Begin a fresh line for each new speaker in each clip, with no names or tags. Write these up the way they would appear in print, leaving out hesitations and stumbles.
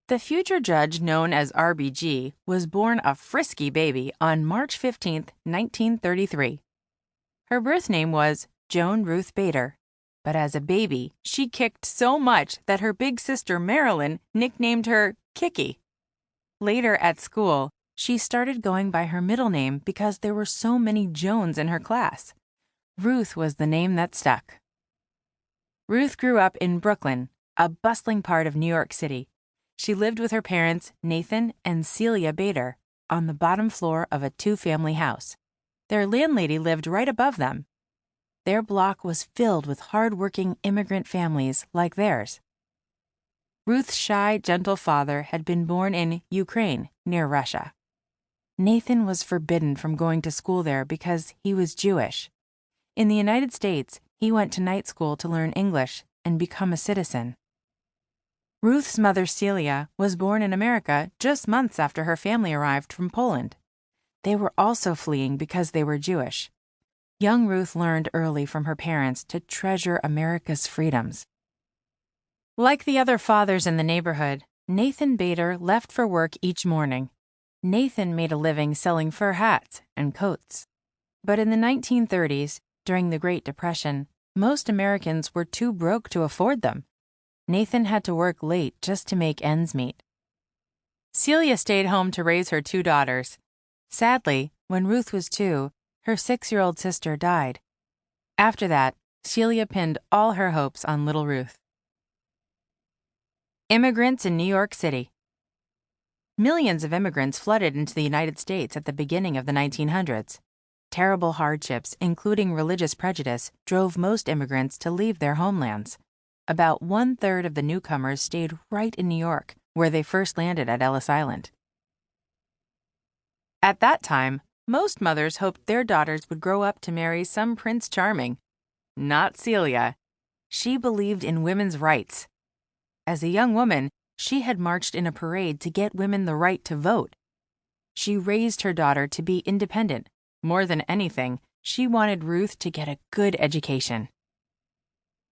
The future judge known as RBG was born a frisky baby on March 15, 1933. Her birth name was Joan Ruth Bader, but as a baby, she kicked so much that her big sister Marilyn nicknamed her Kicky. Later at school, she started going by her middle name because there were so many Joans in her class. Ruth was the name that stuck. Ruth grew up in Brooklyn, a bustling part of New York City. She lived with her parents, Nathan and Celia Bader, on the bottom floor of a two-family house. Their landlady lived right above them. Their block was filled with hard-working immigrant families like theirs. Ruth's shy, gentle father had been born in Ukraine, near Russia. Nathan was forbidden from going to school there because he was Jewish. In the United States, he went to night school to learn English and become a citizen. Ruth's mother, Celia, was born in America just months after her family arrived from Poland. They were also fleeing because they were Jewish. Young Ruth learned early from her parents to treasure America's freedoms. Like the other fathers in the neighborhood, Nathan Bader left for work each morning. Nathan made a living selling fur hats and coats. But in the 1930s, during the Great Depression, most Americans were too broke to afford them. Nathan had to work late just to make ends meet. Celia stayed home to raise her two daughters. Sadly, when Ruth was 2, her 6-year-old sister died. After that, Celia pinned all her hopes on little Ruth. Immigrants in New York City. Millions of immigrants flooded into the United States at the beginning of the 1900s. Terrible hardships, including religious prejudice, drove most immigrants to leave their homelands. About 1/3 of the newcomers stayed right in New York, where they first landed at Ellis Island. At that time, most mothers hoped their daughters would grow up to marry some Prince Charming. Not Celia. She believed in women's rights. As a young woman, she had marched in a parade to get women the right to vote. She raised her daughter to be independent. More than anything, she wanted Ruth to get a good education.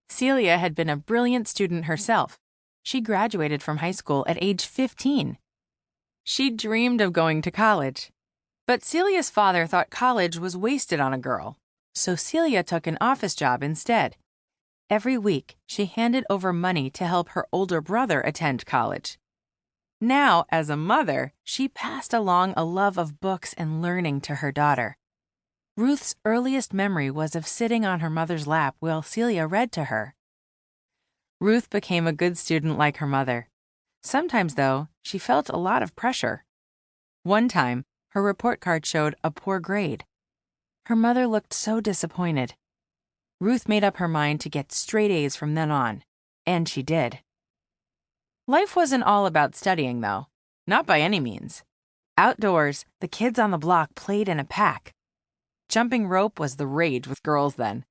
Celia had been a brilliant student herself. She graduated from high school at age 15. She dreamed of going to college. But Celia's father thought college was wasted on a girl, so Celia took an office job instead. Every week, she handed over money to help her older brother attend college. Now, as a mother, she passed along a love of books and learning to her daughter. Ruth's earliest memory was of sitting on her mother's lap while Celia read to her. Ruth became a good student like her mother. Sometimes, though, she felt a lot of pressure. One time, her report card showed a poor grade. Her mother looked so disappointed. Ruth made up her mind to get straight A's from then on, and she did. Life wasn't all about studying, though. Not by any means. Outdoors, the kids on the block played in a pack. Jumping rope was the rage with girls then.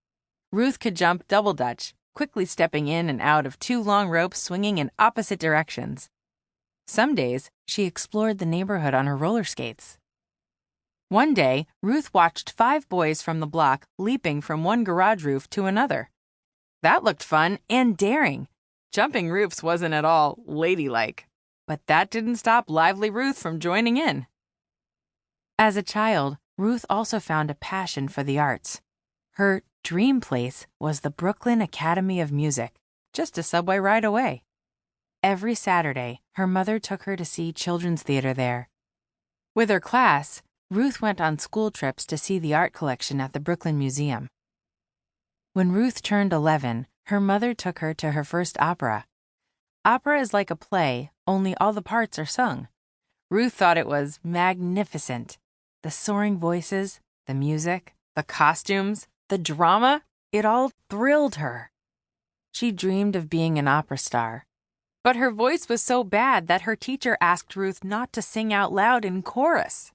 Ruth could jump double dutch, quickly stepping in and out of 2 long ropes swinging in opposite directions. Some days, she explored the neighborhood on her roller skates. One day, Ruth watched 5 boys from the block leaping from one garage roof to another. That looked fun and daring. Jumping roofs wasn't at all ladylike, but that didn't stop lively Ruth from joining in. As a child, Ruth also found a passion for the arts. Her dream place was the Brooklyn Academy of Music, just a subway ride away. Every Saturday, her mother took her to see children's theater there. With her class, Ruth went on school trips to see the art collection at the Brooklyn Museum. When Ruth turned 11, her mother took her to her first opera. Opera is like a play, only all the parts are sung. Ruth thought it was magnificent. The soaring voices, the music, the costumes, the drama, it all thrilled her. She dreamed of being an opera star. But her voice was so bad that her teacher asked Ruth not to sing out loud in chorus.